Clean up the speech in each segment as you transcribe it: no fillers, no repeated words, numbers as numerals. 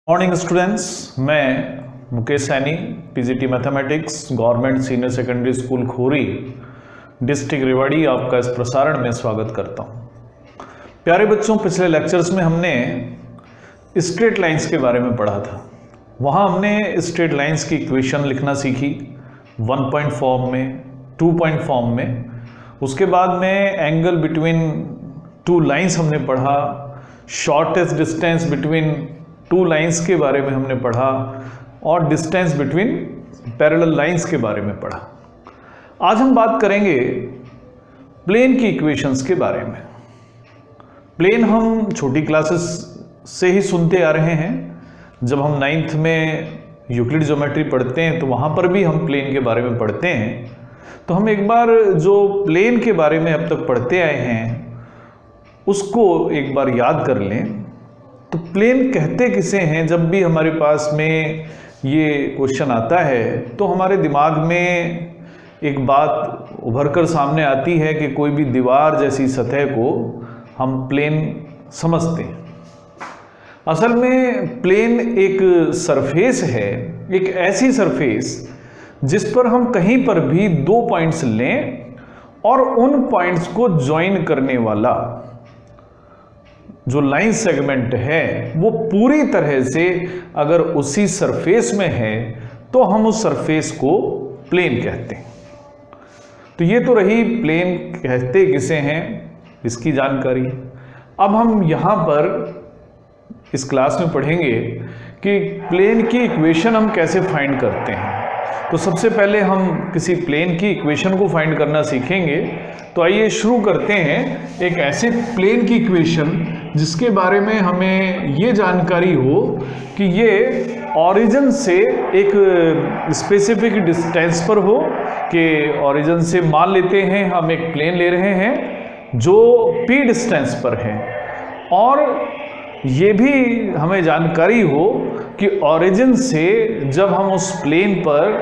Morning students, मैं Mukesh Saini PGT mathematics government senior secondary school Khori district Rewari आपका इस प्रसारण में स्वागत करता हूं। प्यारे बच्चों, पिछले लेक्चर्स में हमने स्ट्रेट लाइंस के बारे में पढ़ा था। वहां हमने स्ट्रेट लाइंस की इक्वेशन लिखना सीखी 1 पॉइंट फॉर्म में, 2 पॉइंट फॉर्म में। उसके बाद में एंगल बिटवीन टू लाइंस हमने पढ़ा, shortest distance between two lines के बारे में हमने पढ़ा और डिस्टेंस बिटवीन पैरेलल लाइंस के बारे में पढ़ा। आज हम बात करेंगे प्लेन की इक्वेशंस के बारे में। प्लेन हम छोटी क्लासेस से ही सुनते आ रहे हैं। जब हम 9th में यूक्लिड ज्योमेट्री पढ़ते हैं तो वहाँ पर भी हम प्लेन के बारे में पढ़ते हैं। तो हम एक बार जो प्लेन के बारे में अब तक पढ़ते आए हैं उसको एक बार याद कर लें। तो प्लेन कहते किसे हैं? जब भी हमारे पास में ये क्वेश्चन आता है तो हमारे दिमाग में एक बात उभर कर सामने आती है कि कोई भी दीवार जैसी सतह को हम प्लेन समझते हैं। असल में प्लेन एक सरफेस है, एक ऐसी सरफेस जिस पर हम कहीं पर भी 2 पॉइंट्स लें और उन पॉइंट्स को ज्वाइन करने वाला जो लाइन सेगमेंट है वो पूरी तरह से अगर उसी सरफेस में है तो हम उस सरफेस को प्लेन कहते हैं। तो ये तो रही प्लेन कहते किसे हैं इसकी जानकारी। अब हम यहाँ पर इस क्लास में पढ़ेंगे कि प्लेन की इक्वेशन हम कैसे फाइंड करते हैं। तो सबसे पहले हम किसी प्लेन की इक्वेशन को फाइंड करना सीखेंगे। तो आइए शुरू करते हैं एक ऐसे प्लेन की इक्वेशन जिसके बारे में हमें ये जानकारी हो कि ये ओरिजिन से एक स्पेसिफिक डिस्टेंस पर हो। कि ओरिजिन से मान लेते हैं हम एक प्लेन ले रहे हैं जो p डिस्टेंस पर है, और ये भी हमें जानकारी हो कि ओरिजिन से जब हम उस प्लेन पर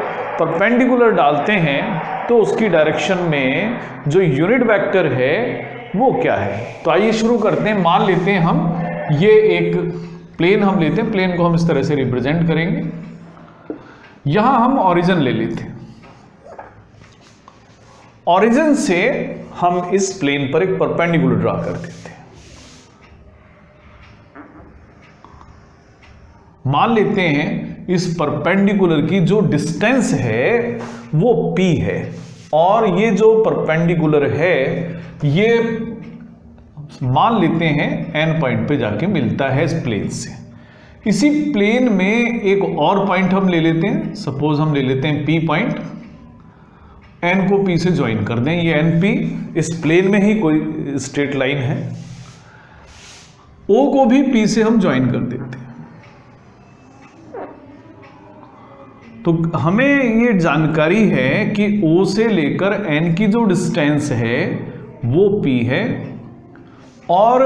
परपेंडिकुलर डालते हैं तो उसकी डायरेक्शन में जो यूनिट वेक्टर है वो क्या है। तो आइए शुरू करते हैं। मान लेते हैं हम ये एक प्लेन हम लेते हैं, प्लेन को हम इस तरह से रिप्रेजेंट करेंगे। यहां हम ओरिजिन ले लेते हैं। ओरिजिन से हम इस प्लेन पर एक परपेंडिकुलर ड्रा कर देते हैं। मान लेते हैं इस परपेंडिकुलर की जो डिस्टेंस है वो p है, और ये जो परपेंडिकुलर है ये मान लेते हैं n पॉइंट पे जाके मिलता है इस प्लेन से। इसी प्लेन में एक और पॉइंट हम ले लेते हैं। सपोज हम ले लेते हैं p पॉइंट, n को p से ज्वाइन कर दें। ये np इस प्लेन में ही कोई स्ट्रेट लाइन है। o को भी p से हम ज्वाइन कर देते हैं। तो हमें ये जानकारी है कि O से लेकर N की जो डिस्टेंस है वो P है, और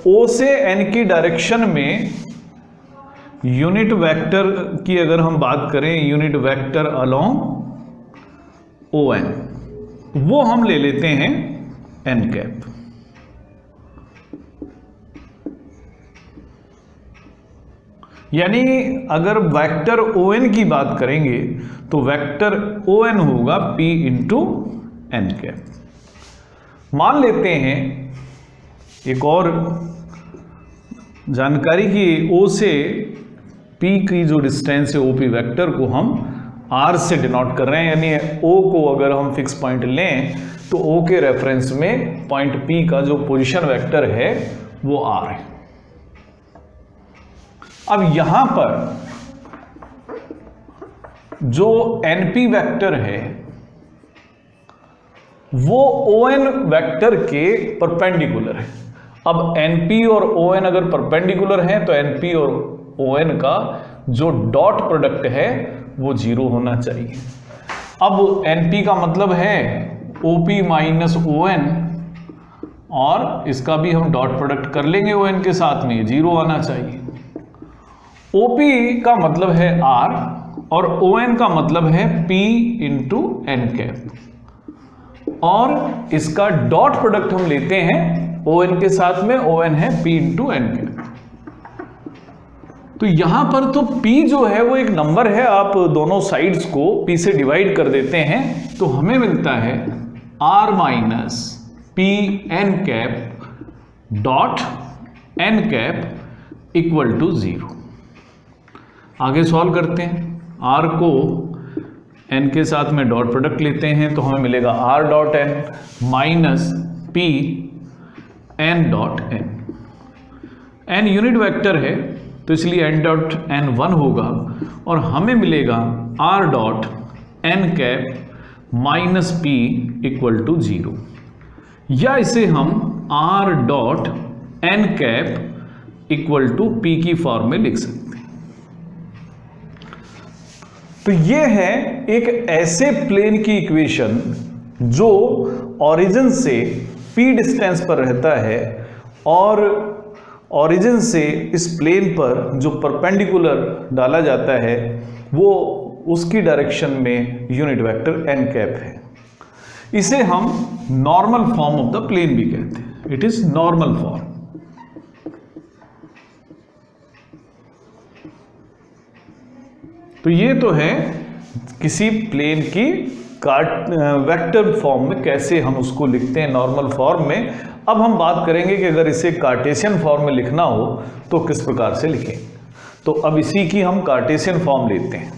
O से N की डायरेक्शन में यूनिट वेक्टर की अगर हम बात करें, यूनिट वेक्टर अलोंग ON, वो हम ले लेते हैं n कैप। यानी अगर वेक्टर ON की बात करेंगे तो वेक्टर ON होगा P इंटू n कैप। मान लेते हैं एक और जानकारी की O से P की जो डिस्टेंस है OP वेक्टर को हम R से डिनोट कर रहे हैं। यानी O को अगर हम फिक्स पॉइंट लें तो O के रेफरेंस में पॉइंट P का जो पोजीशन वेक्टर है वो R है। अब यहां पर जो NP वेक्टर है वो ON वेक्टर के परपेंडिकुलर है। अब NP और ON अगर परपेंडिकुलर हैं तो NP और ON का जो डॉट प्रोडक्ट है वो 0 होना चाहिए। अब NP का मतलब है OP माइनस ON, और इसका भी हम डॉट प्रोडक्ट कर लेंगे ON के साथ में, 0 आना चाहिए। OP का मतलब है R और ON का मतलब है P इंटू n कैप, और इसका डॉट प्रोडक्ट हम लेते हैं ON के साथ में। ON है P इंटू n कैप। तो यहां पर तो p जो है वो एक नंबर है, आप दोनों साइड्स को p से डिवाइड कर देते हैं तो हमें मिलता है r minus p n cap dot n cap equal to 0। आगे सॉल्व करते हैं, r को n के साथ में डॉट प्रोडक्ट लेते हैं तो हमें मिलेगा r dot n minus p n dot n। n unit vector है तो इसलिए n डॉट n 1 होगा और हमें मिलेगा r dot n cap minus p equal to 0, या इसे हम r dot n cap equal to p की फॉर्म में लिख सकते हैं। तो ये है एक ऐसे प्लेन की इक्वेशन जो ओरिजिन से p डिस्टेंस पर रहता है और ओरिजिन से इस प्लेन पर जो परपेंडिकुलर डाला जाता है वो उसकी डायरेक्शन में यूनिट वेक्टर n कैप है। इसे हम normal form of the plane भी कहते हैं, इट इज नॉर्मल फॉर्म। तो ये तो है किसी प्लेन की वेक्टर फॉर्म में कैसे हम उसको लिखते हैं नॉर्मल फॉर्म में। अब हम बात करेंगे कि अगर इसे कार्टेशियन फॉर्म में लिखना हो तो किस प्रकार से लिखें। तो अब इसी की हम कार्टेशियन फॉर्म लेते हैं।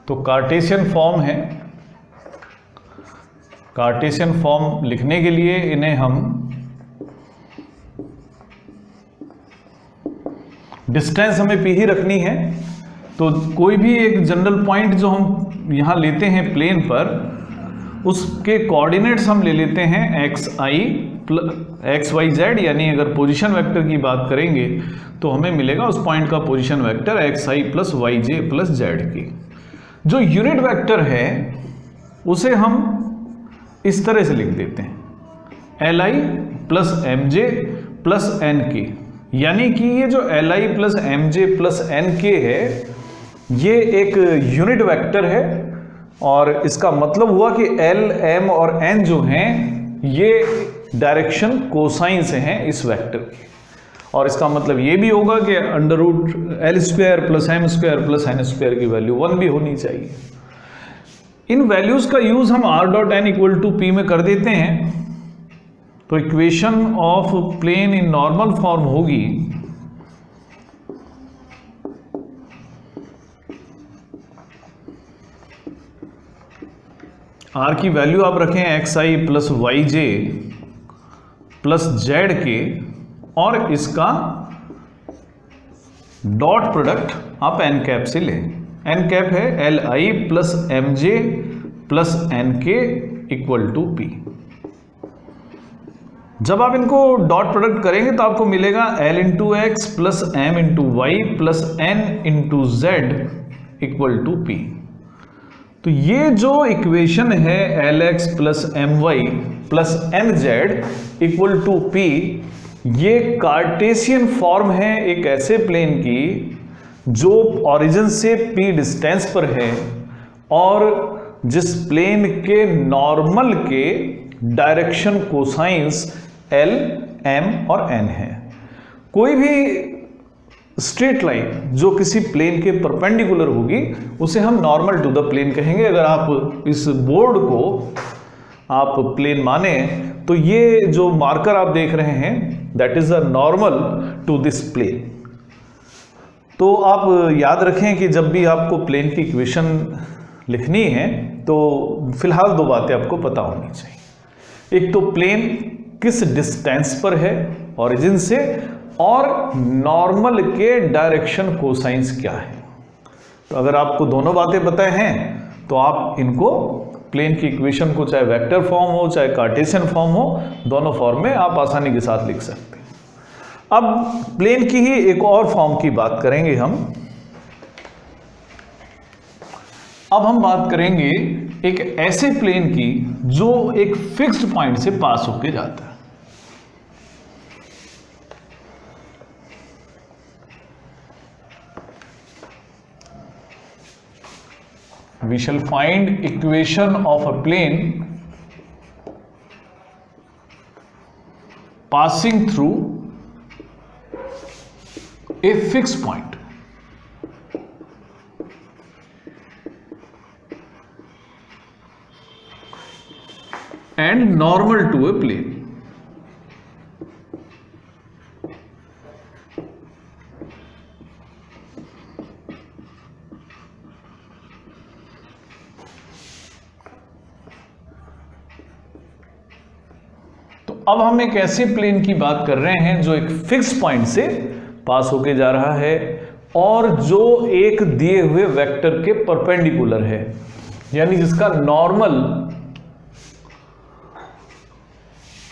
तो कार्टेशियन फॉर्म है, कार्टेशियन फॉर्म लिखने के लिए इन्हें हम डिस्टेंस हमें p ही रखनी है। तो कोई भी एक जनरल पॉइंट जो हम यहां लेते हैं प्लेन पर, उसके कोऑर्डिनेट्स हम ले लेते हैं एक्स वाई जेड, यानी अगर पोजीशन वेक्टर की बात करेंगे तो हमें मिलेगा उस पॉइंट का position vector x I plus Y J plus Z की। जो यूनिट वेक्टर है उसे हम इस तरह से लिख देते हैं L I plus M J plus N K, यानी कि ये जो L I plus M J plus N K है ये एक यूनिट वेक्टर है और इसका मतलब हुआ कि एल एम और एन जो हैं ये डायरेक्शन कोसाइन से हैं इस वेक्टर की। और इसका मतलब ये भी होगा कि under root L square plus M square plus N square की वैल्यू 1 भी होनी चाहिए। इन वैल्यूज का यूज हम r dot N equal to P में कर देते हैं। तो equation of plane in normal form होगी r की वैल्यू आप रखें X I plus Y J plus Z K और इसका डॉट प्रोडक्ट आप एन कैप से लें। एन कैप है L I plus M J plus N K equal to P. जब आप इनको डॉट प्रोडक्ट करेंगे तो आपको मिलेगा L into X plus M into Y plus N into Z equal to P. तो ये जो इक्वेशन है L X plus M Y plus M Z equal to P, ये कार्टेशियन फॉर्म है एक ऐसे प्लेन की जो ओरिजिन से p डिस्टेंस पर है और जिस प्लेन के नॉर्मल के डायरेक्शन कोसाइंस l, m और n है। कोई भी स्ट्रेट लाइन जो किसी प्लेन के परपेंडिकुलर होगी उसे हम नॉर्मल टू द प्लेन कहेंगे। अगर आप इस बोर्ड को आप प्लेन माने तो ये जो मार्कर आप देख रहे हैं that is a normal to this plane. तो आप याद रखें कि जब भी आपको प्लेन की इक्वेशन लिखनी है तो फिलहाल दो बातें आपको पता होनी चाहिए। एक तो प्लेन किस डिस्टेंस पर है ओरिजिन से और नॉर्मल के डायरेक्शन कोसाइंस क्या है। तो अगर आपको दोनों बातें पता हैं तो आप इनको प्लेन की इक्वेशन को चाहे वेक्टर फॉर्म हो चाहे कार्टेशियन फॉर्म हो, दोनों फॉर्म में आप आसानी के साथ लिख सकते हैं। अब प्लेन की ही एक और फॉर्म की बात करेंगे हम। अब हम बात करेंगे एक ऐसे प्लेन की जो एक फिक्स्ड पॉइंट से पास होके जाता है। We shall find equation of a plane passing through a fix point and normal to a plane. अब हम एक ऐसे प्लेन की बात कर रहे हैं जो एक फिक्स पॉइंट से पास होके जा रहा है और जो एक दिए हुए वेक्टर के परपेंडिकुलर है, यानी जिसका नॉर्मल,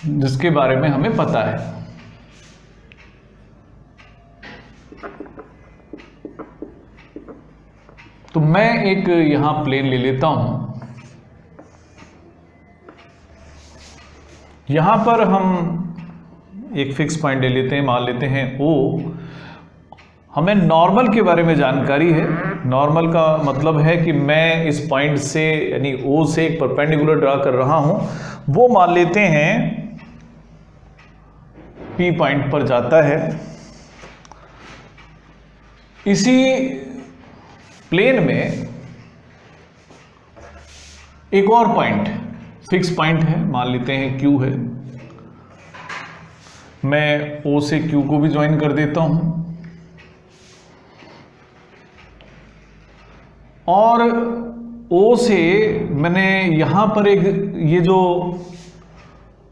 जिसके बारे में हमें पता है। तो मैं एक यहां प्लेन ले लेता हूं। यहां पर हम एक फिक्स पॉइंट ले लेते हैं, मान लेते हैं O। हमें नॉर्मल के बारे में जानकारी है। नॉर्मल का मतलब है कि मैं इस पॉइंट से यानी O से एक परपेंडिकुलर ड्रा कर रहा हूं, वो मान लेते हैं P पॉइंट पर जाता है। इसी प्लेन में एक और पॉइंट फिक्स पॉइंट है, मान लेते हैं Q है। मैं O से Q को भी ज्वाइन कर देता हूं और O से मैंने यहां पर एक ये जो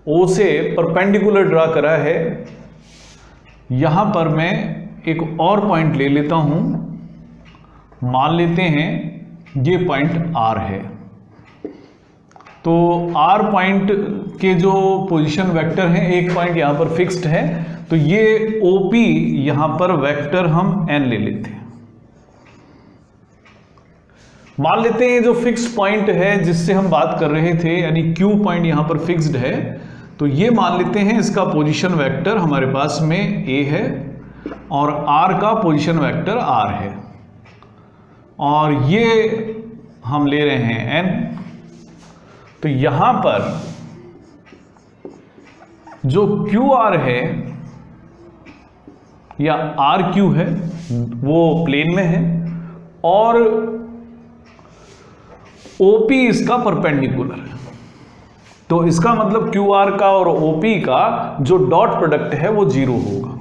O से परपेंडिकुलर ड्रा करा है, यहां पर मैं एक और पॉइंट ले लेता हूं, मान लेते हैं ये पॉइंट R है। तो R पॉइंट के जो पोजीशन वेक्टर हैं, एक पॉइंट यहां पर फिक्स्ड है, तो ये OP यहां पर वेक्टर हम N ले लेते हैं। मान लेते हैं जो फिक्स पॉइंट है जिससे हम बात कर रहे थे, यानी Q पॉइंट यहां पर फिक्स्ड है, तो ये मान लेते हैं इसका पोजीशन वेक्टर हमारे पास में A है और R का पोजीशन वेक्टर R है, और ये हम ले रहे हैं N। तो यहां पर जो QR है या RQ है वो प्लेन में है और OP इसका परपेंडिकुलर है। तो इसका मतलब QR का और OP का जो डॉट प्रोडक्ट है वो 0 होगा।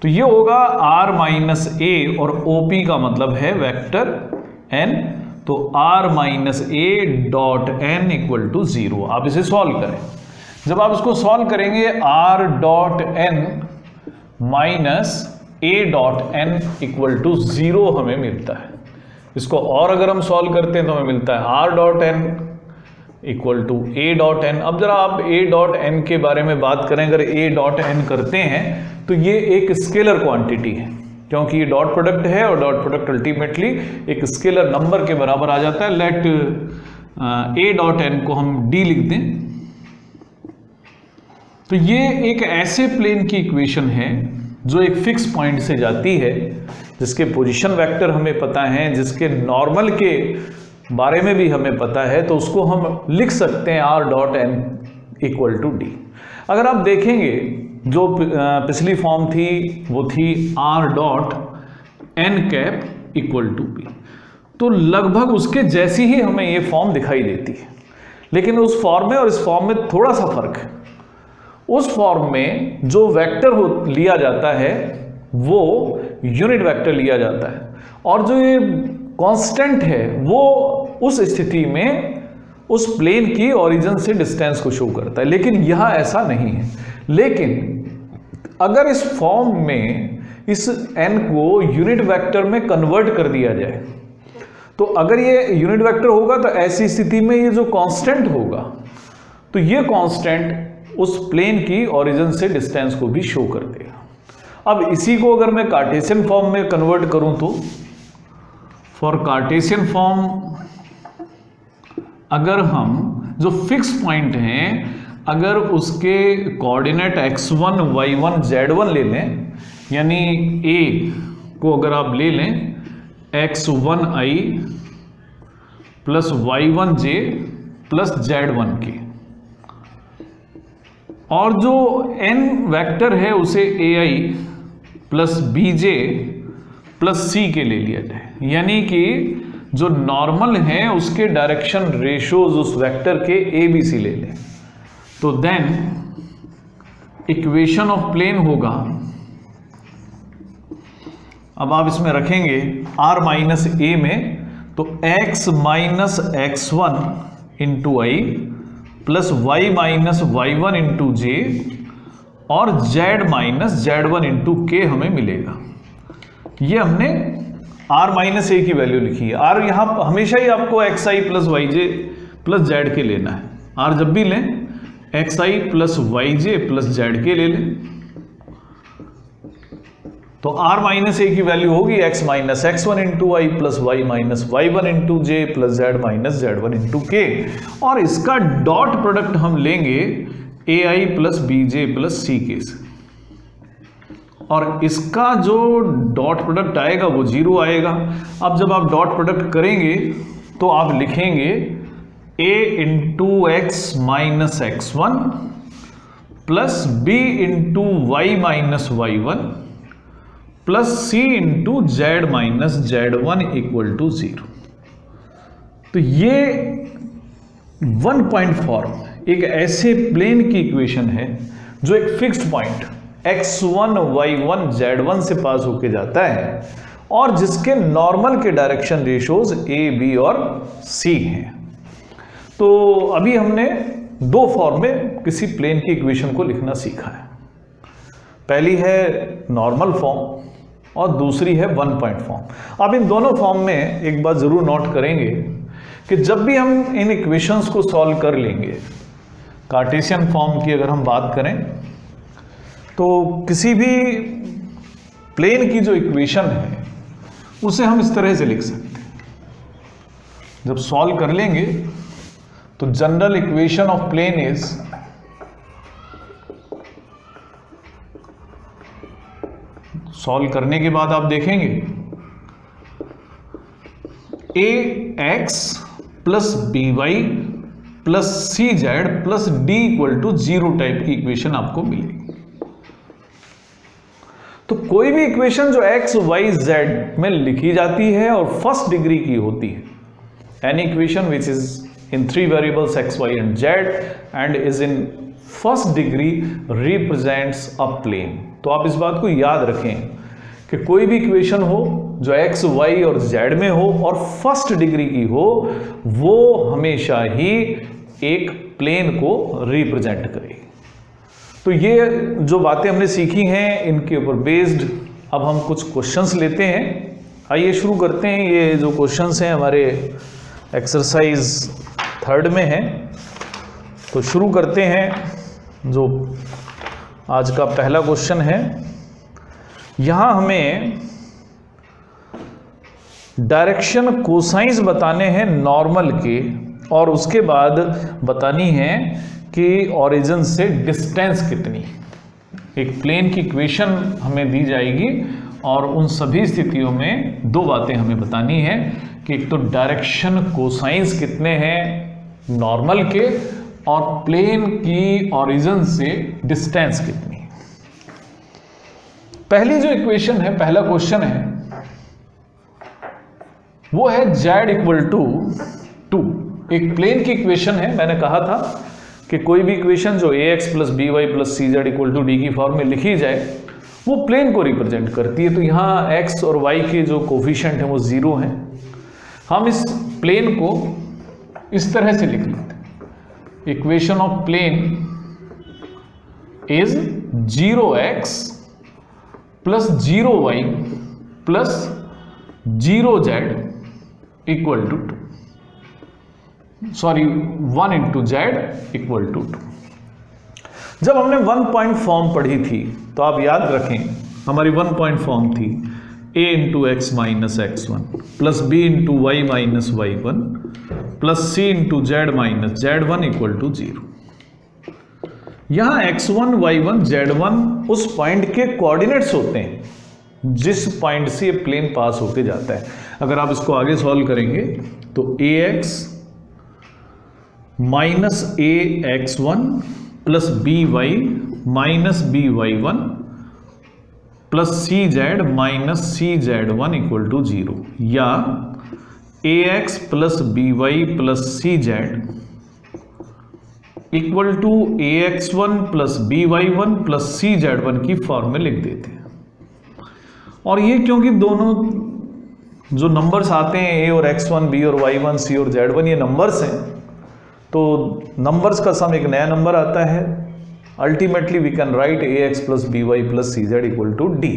तो ये होगा R माइनस A और OP का मतलब है वेक्टर N। तो R minus A dot N equal to 0। आप इसे सॉल्व करें। जब आप इसको सॉल्व करेंगे R dot N minus A dot N equal to 0 हमें मिलता है। इसको और अगर हम सॉल्व करते हैं तो हमें मिलता है R dot N equal to A dot N। अब जरा आप A डॉट N के बारे में बात करें, अगर A डॉट N करते हैं तो ये एक स्केलर क्वांटिटी है, क्योंकि ये डॉट प्रोडक्ट है और डॉट प्रोडक्ट अल्टीमेटली एक स्केलर नंबर के बराबर आ जाता है। लेट A डॉट N को हम D लिख दें। तो ये एक ऐसे प्लेन की इक्वेशन है जो एक फिक्स पॉइंट से जाती है, जिसके पोजीशन वेक्टर हमें पता है, जिसके नॉर्मल के बारे में भी हमें पता है, तो उसको हम लिख सकते हैं R dot N equal to D। अगर आप देखेंगे जो पिछली फॉर्म थी वो थी R dot N cap equal to B, तो लगभग उसके जैसी ही हमें ये फॉर्म दिखाई देती है। लेकिन उस फॉर्म में और इस फॉर्म में थोड़ा सा फर्क है। उस फॉर्म में जो वेक्टर लिया जाता है वो यूनिट वेक्टर लिया जाता है, और जो ये कांस्टेंट है वो उस स्थिति में उस प्लेन की ओरिजिन से डिस्टेंस को शो करता है। लेकिन यहां ऐसा नहीं है। लेकिन अगर इस फॉर्म में इस n को यूनिट वेक्टर में कन्वर्ट कर दिया जाए, तो अगर ये यूनिट वेक्टर होगा तो ऐसी स्थिति में ये जो कांस्टेंट होगा, तो ये कांस्टेंट उस प्लेन की ओरिजिन से डिस्टेंस को भी शो कर देगा। अब इसी को अगर मैं कार्टेशियन फॉर्म में कन्वर्ट करूं तो फॉर कार्टेशियन फॉर्म, अगर हम जो फिक्स पॉइंट हैं अगर उसके कोऑर्डिनेट x1 y1 z1 ले लें, यानी A को अगर आप ले लें x1i plus y1j plus z1k, और जो n वेक्टर है उसे ai plus bj plus c के ले लिया जाए, यानी कि जो नॉर्मल है उसके डायरेक्शन रेशियोज उस वेक्टर के a b c ले लें। तो देन इक्वेशन ऑफ प्लेन होगा, अब आप इसमें रखेंगे r माइनस a में, तो x माइनस x1 इंटू आई plus y minus y1 into J और z माइनस z1 इंटू के हमें मिलेगा। ये हमने r माइनस a की वैल्यू लिखी है। r यहां हमेशा ही आपको xi plus yj plus z के लेना है। r जब भी लें xi plus yj plus z के ले लें, तो r माइनस a की वैल्यू होगी x माइनस x1 इंटू आई plus y minus y1 into j plus z minus z1 into k, और इसका डॉट प्रोडक्ट हम लेंगे ai plus bj plus ck से, और इसका जो डॉट प्रोडक्ट आएगा वो 0 आएगा। अब जब आप डॉट प्रोडक्ट करेंगे तो आप लिखेंगे a into X minus x1 plus b into Y minus y1 plus c into Z minus z1 equal to 0। तो ये वन पॉइंट फॉर्म एक ऐसे प्लेन की इक्वेशन है जो एक fixed point x1 y1 z1 से पास होके जाता है और जिसके नॉर्मल के डायरेक्शन रेशियोज a b और c हैं। तो अभी हमने दो फॉर्म में किसी प्लेन की इक्वेशन को लिखना सीखा है। पहली है नॉर्मल फॉर्म और दूसरी है वन पॉइंट फॉर्म। अब इन दोनों फॉर्म में एक बात जरूर नोट करेंगे कि जब भी हम इन इक्वेशंस को सॉल्व कर लेंगे, कार्टेशियन फॉर्म की अगर हम बात करें तो किसी भी प्लेन की जो इक्वेशन है उसे हम इस तरह से लिख सकते हैं। जब सॉल्व कर लेंगे तो general equation of plane is solve करने के बाद आप देखेंगे A X plus B Y plus C Z plus D equal to 0 type की इक्वेशन आपको मिलेगी। तो कोई भी इक्वेशन जो एक्स वाई जेड में लिखी जाती है और फर्स्ट डिग्री की होती है, any equation which is in 3 variables x, y and z and is in first degree represents a plane। तो आप इस बात को याद रखें कि कोई भी इक्वेशन हो जो x, y और z में हो और फर्स्ट डिग्री की हो, वो हमेशा ही एक प्लेन को रिप्रेजेंट करेगी। तो ये जो बातें हमने सीखी हैं इनके ऊपर बेस्ड अब हम कुछ क्वेश्चंस लेते हैं। आइए शुरू करते हैं। ये जो क्वेश्चंस हैं हमारे एक्सरसाइज 3rd में है, तो शुरू करते हैं। जो आज का पहला क्वेश्चन है, यहां हमें डायरेक्शन कोसाइंस बताने हैं नॉर्मल के और उसके बाद बतानी है कि ओरिजिन से डिस्टेंस कितनी। एक प्लेन की इक्वेशन हमें दी जाएगी और उन सभी स्थितियों में दो बातें हमें बतानी है कि एक तो डायरेक्शन कोसाइंस कितने हैं नॉर्मल के और प्लेन की ओरिजिन से डिस्टेंस कितनी। पहली जो इक्वेशन है, पहला क्वेश्चन है, वो है z इक्वल टू 2। एक प्लेन की इक्वेशन है। मैंने कहा था कि कोई भी इक्वेशन जो ax plus B Y plus C Z equal to D की फॉर्म में लिखी जाए वो प्लेन को रिप्रेजेंट करती है। तो यहाँ x और y के जो कोफिशिएंट हैं वो 0 हैं। हम इस प्लेन को इस तरह से लिख लेते हैं, equation of plane is 0x plus 0y plus 0z equal to 2, sorry 1 into Z equal to 2। जब हमने वन पॉइंट फॉर्म पढ़ी थी तो आप याद रखें हमारी वन पॉइंट फॉर्म थी a into X minus x1 plus b into Y minus y1 plus c into Z minus z1 equal to 0। यहां x1 y1 z1 उस पॉइंट के कोऑर्डिनेट्स होते हैं जिस पॉइंट से ये प्लेन पास होके जाता है। अगर आप इसको आगे सॉल्व करेंगे तो ax minus a x1 plus B Y minus B Y one plus C Z minus C Z one equal to 0, या A X plus B Y plus C Z equal to A X one plus B Y one plus C Z one की form में लिख देते हैं। और ये क्योंकि दोनों जो नंबर्स आते हैं ए और एक्स वन, बी और वाई वन, सी और जेड वन, ये नंबर्स हैं, तो नंबर्स का सम एक नया नंबर आता है। Ultimately we can write A X plus B Y plus C Z equal to D.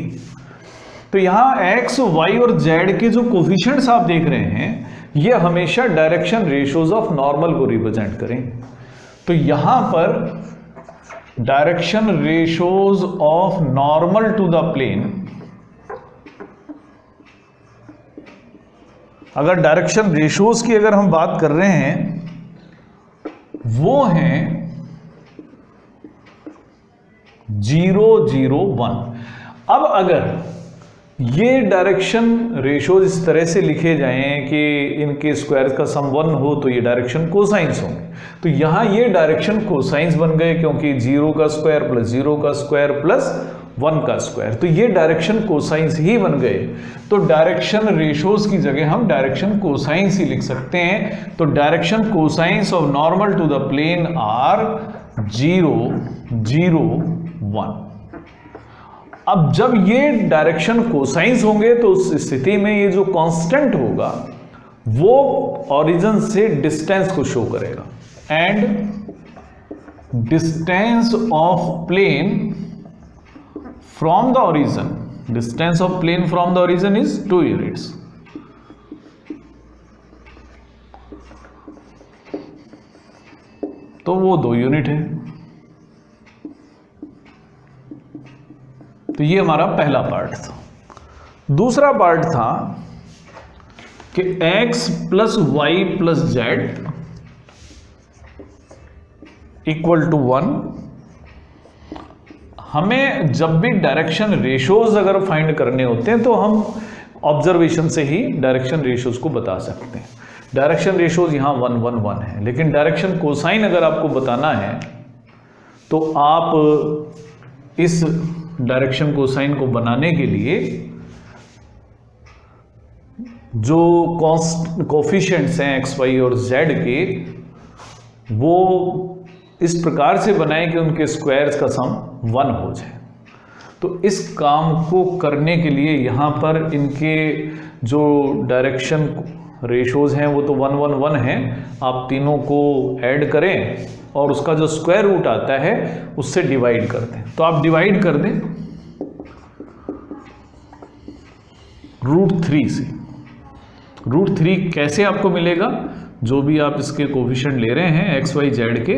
तो यहां एक्स, वाई और जेड के जो कोफिशिएंट्स आप देख रहे हैं, ये हमेशा डायरेक्शन रेशियोज ऑफ नॉर्मल को रिप्रेजेंट करें। तो यहां पर direction ratios of normal to the plane, अगर डायरेक्शन रेशियोज की अगर हम बात कर रहे हैं, वो हैं 0, 0, 1। अब अगर ये डायरेक्शन रेशियोज इस तरह से लिखे जाएं कि इनके स्क्वायर का सम 1 हो, तो ये डायरेक्शन कोसाइंस होंगे। तो यहां ये डायरेक्शन कोसाइंस बन गए, क्योंकि 0 का स्क्वायर प्लस 0 का स्क्वायर प्लस 1 का स्क्वायर, तो ये डायरेक्शन कोसाइंस ही बन गए। तो डायरेक्शन रेशियोज की जगह हम डायरेक्शन कोसाइंस ही लिख सकते हैं। तो direction cosines of normal to the plane are 0, 0, 1। अब जब ये डायरेक्शन कोसाइंस होंगे, तो उस स्थिति में ये जो कांस्टेंट होगा वो ओरिजिन से डिस्टेंस को शो करेगा, and distance of plane from the origin, distance of plane from the origin is 2 units. तो वो 2 यूनिट है। तो ये हमारा पहला पार्ट था। दूसरा पार्ट था कि x plus Y plus Z equal to 1। हमें जब भी डायरेक्शन रेशियोज अगर फाइंड करने होते हैं, तो हम ऑब्जर्वेशन से ही डायरेक्शन रेशियोज को बता सकते हैं। डायरेक्शन रेशियोज यहां 1, 1, 1 है, लेकिन डायरेक्शन कोसाइन अगर आपको बताना है, तो आप इस डायरेक्शन कोसाइन को बनाने के लिए जो कोफिशिएंट्स हैं एक्स, वाई और जेड के, वो इस प्रकार से बनाए कि उनके स्क्वायर्स का सम 1 हो जाए। तो इस काम को करने के लिए यहाँ पर इनके जो डायरेक्शन रेशियोज हैं वो तो 1, 1, 1 हैं। आप तीनों को ऐड करें और उसका जो स्क्वायर रूट आता है उससे डिवाइड कर दें। तो आप डिवाइड कर दें √3 से। √3 कैसे आपको मिलेगा? जो भी आप इसके कोफिशिएंट ले रहे हैं एक्स, वाई, जेड के,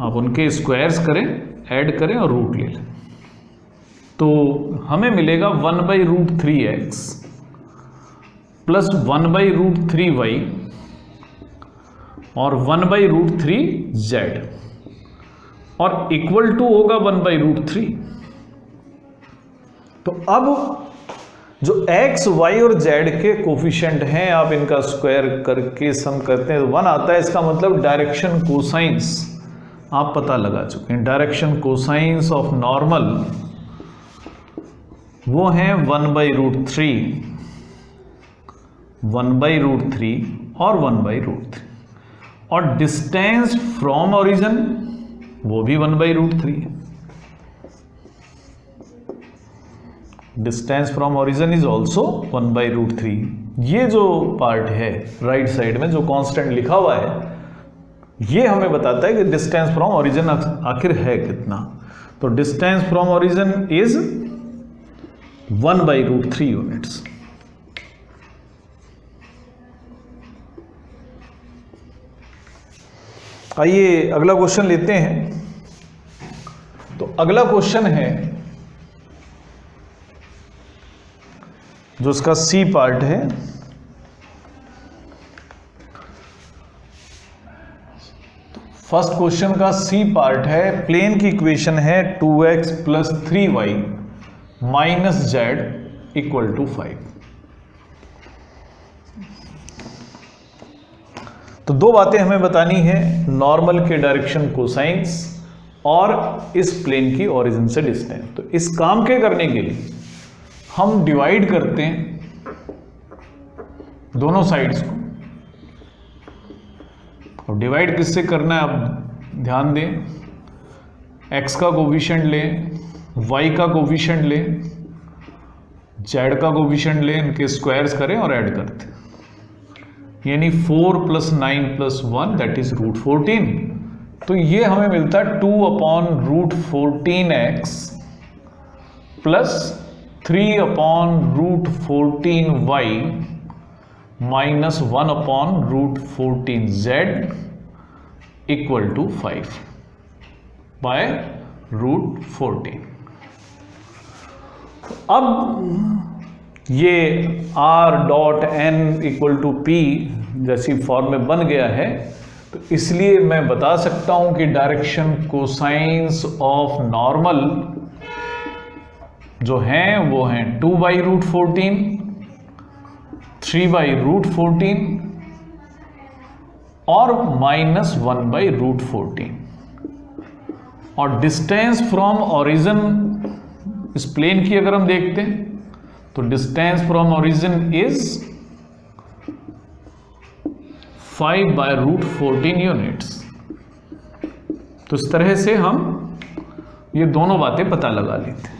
आप उनके स्क्वायर्स करें, ऐड करें और रूट ले लें। तो हमें मिलेगा 1/√3x प्लस 1/√3y और 1/√3z और इक्वल टू होगा 1/√3। तो अब जो x, y और z के कोफिशिएंट हैं, आप इनका स्क्वायर करके सम करते हैं तो 1 आता है। इसका मतलब डायरेक्शन कोसाइंस आप पता लगा चुके हैं। डायरेक्शन कोसाइंस ऑफ नॉर्मल वो हैं 1/√3, 1/√3 और 1/√3, और डिस्टेंस फ्रॉम ओरिजिन वो भी 1/√3 है। Distance from origin is also 1/√3। ये जो पार्ट है राइट साइड में जो कांस्टेंट लिखा हुआ है, ये हमें बताता है कि डिस्टेंस फ्रॉम ओरिजिन आखिर है कितना। तो distance from origin is 1/√3 units. आइए अगला क्वेश्चन लेते हैं। तो अगला क्वेश्चन है जो इसका सी पार्ट है। फर्स्ट क्वेश्चन का सी पार्ट है, प्लेन की इक्वेशन है 2x plus 3y minus Z equal to 5। तो दो बातें हमें बतानी है, नॉर्मल के डायरेक्शन कोसाइंस और इस प्लेन की ओरिजिन से डिस्टेंस। तो इस काम के करने के लिए हम डिवाइड करते हैं दोनों साइड्स को। और डिवाइड किससे करना है आप ध्यान दें, x का कोफिशिएंट लें, y का कोफिशिएंट लें, z का कोफिशिएंट लें, इनके स्क्वायर्स करें और ऐड करते हैं, यानी 4 + 9 + 1 दैट इज √14। तो ये हमें मिलता है 2/√14x plus 3/√14y minus 1/√14z equal to 5/√14। अब ये r.n = p जैसी फॉर्म में बन गया है, तो इसलिए मैं बता सकता हूं कि डायरेक्शन कोसाइंस ऑफ नॉर्मल जो हैं वो हैं 2/√14, 3/√14 और -1/√14। और डिस्टेंस फ्रॉम ओरिजिन इस प्लेन की अगर हम देखते हैं तो distance from origin is 5/√14 units. तो इस तरह से हम ये दोनों बातें पता लगा लेते हैं।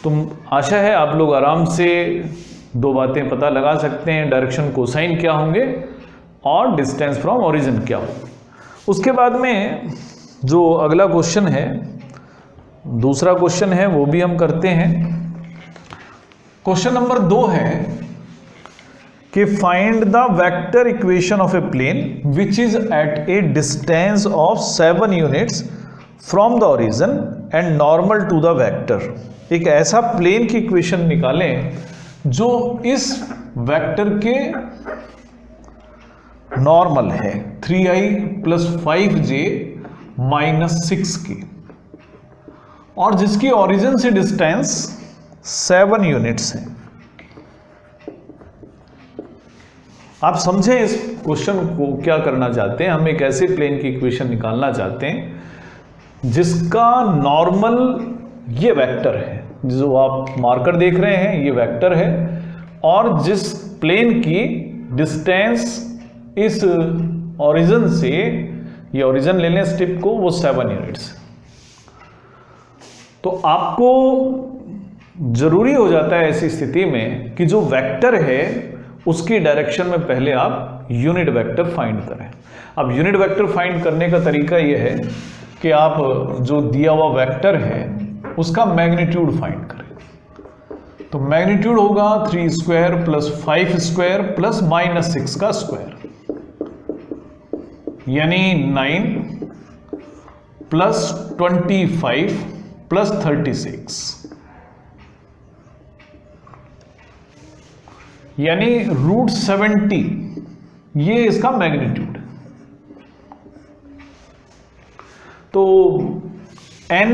तो आशा है आप लोग आराम से दो बातें पता लगा सकते हैं, डायरेक्शन कोसाइन क्या होंगे और डिस्टेंस फ्रॉम ओरिजिन क्या होगा। उसके बाद में जो अगला क्वेश्चन है, दूसरा क्वेश्चन है, वो भी हम करते हैं। क्वेश्चन नंबर 2 है कि find the vector equation of a plane which is at a distance of 7 units from the origin and normal to the vector. एक ऐसा प्लेन की इक्वेशन निकालें जो इस वेक्टर के नॉर्मल है 3i + 5j - 6k और जिसकी ओरिजिन से डिस्टेंस 7 यूनिट्स है। आप समझें इस क्वेश्चन को क्या करना चाहते हैं। हम एक ऐसे प्लेन की इक्वेशन निकालना चाहते हैं जिसका नॉर्मल ये वेक्टर है, जो आप मार्कर देख रहे हैं ये वेक्टर है, और जिस प्लेन की डिस्टेंस इस ओरिजिन से, ये ओरिजिन ले लें स्टिप को, वो 7 यूनिट्स। तो आपको जरूरी हो जाता है ऐसी स्थिति में कि जो वेक्टर है उसकी डायरेक्शन में पहले आप यूनिट वेक्टर फाइंड करें। अब यूनिट वेक्टर फाइंड करने का तरीका यह है कि आप जो दिया हुआ वेक्टर है उसका मैग्नीट्यूड फाइंड करें। तो मैग्नीट्यूड होगा 3² + 5² + -6 का स्क्वायर, यानी 9 + 25 + 36, यानी √70। ये इसका मैग्नीट्यूड है। तो n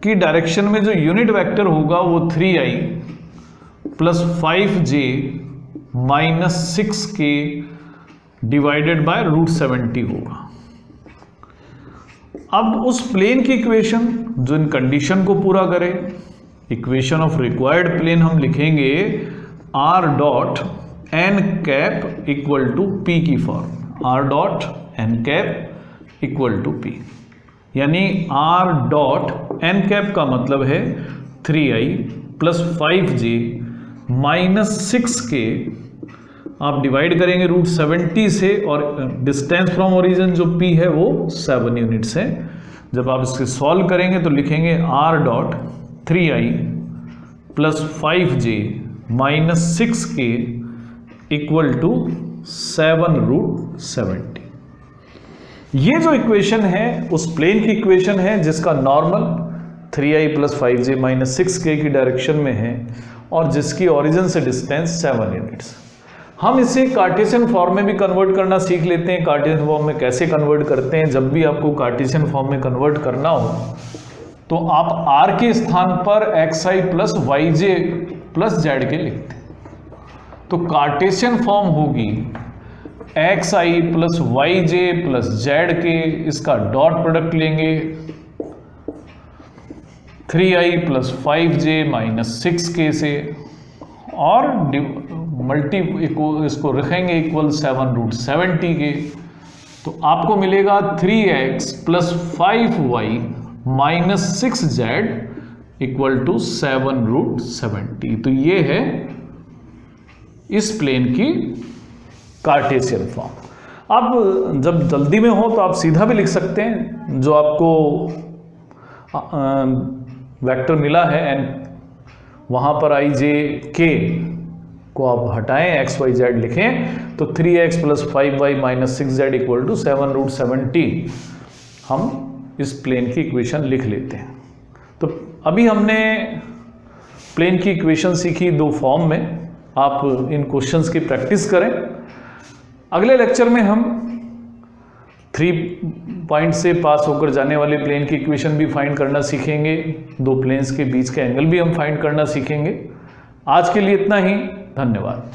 की डायरेक्शन में जो यूनिट वेक्टर होगा वो 3i + 5j - 6k divided by √70 होगा। अब उस प्लेन की इक्वेशन जो इन कंडीशन को पूरा करे, इक्वेशन ऑफ रिक्वायर्ड प्लेन हम लिखेंगे r.n = p की फॉर्म, r.n = p, यानी r.n का मतलब है 3i + 5j - 6k। आप डिवाइड करेंगे √70 से, और डिस्टेंस फ्रॉम ओरिजिन जो p है वो 7 यूनिट्स है। जब आप इसके सॉल्व करेंगे तो लिखेंगे r.3i + 5j - 6k = 7√70। ये जो इक्वेशन है उस प्लेन की इक्वेशन है जिसका नॉर्मल 3i + 5j - 6k की डायरेक्शन में है और जिसकी ओरिजिन से डिस्टेंस 7 यूनिट्स। हम इसे कार्टेशियन फॉर्म में भी कन्वर्ट करना सीख लेते हैं। कार्टेशियन फॉर्म में कैसे कन्वर्ट करते हैं? जब भी आपको कार्टेशियन फॉर्म में कन्वर्ट करना हो तो आप r के स्थान पर xi + yj + zk लिखते हैं। तो कार्टेशियन फॉर्म होगी x I plus Y J plus Z के, इसका डॉट प्रोडक्ट लेंगे 3i plus 5j minus 6k से, और इसको रखेंगे इक्वल 7√70 के, तो आपको मिलेगा 3x plus 5y minus 6z equal to 7√70। तो ये है इस प्लेन की कार्टेशियन फॉर्म। अब जब जल्दी में हो तो आप सीधा भी लिख सकते हैं, जो आपको वेक्टर मिला है एन, वहां पर आई जे के को आप हटाएं, एक्स वाई जेड लिखें, तो 3x plus 5y minus 6z equal to 7√70 हम इस प्लेन की इक्वेशन लिख लेते हैं। तो अभी हमने प्लेन की इक्वेशन सीखी दो फॉर्म में, आप इन क्वेश्चंस की प्रैक्टिस करें। अगले लेक्चर में हम 3 पॉइंट से पास होकर जाने वाले प्लेन की इक्वेशन भी फाइंड करना सीखेंगे, दो प्लेन्स के बीच के एंगल भी हम फाइंड करना सीखेंगे। आज के लिए इतना ही, धन्यवाद।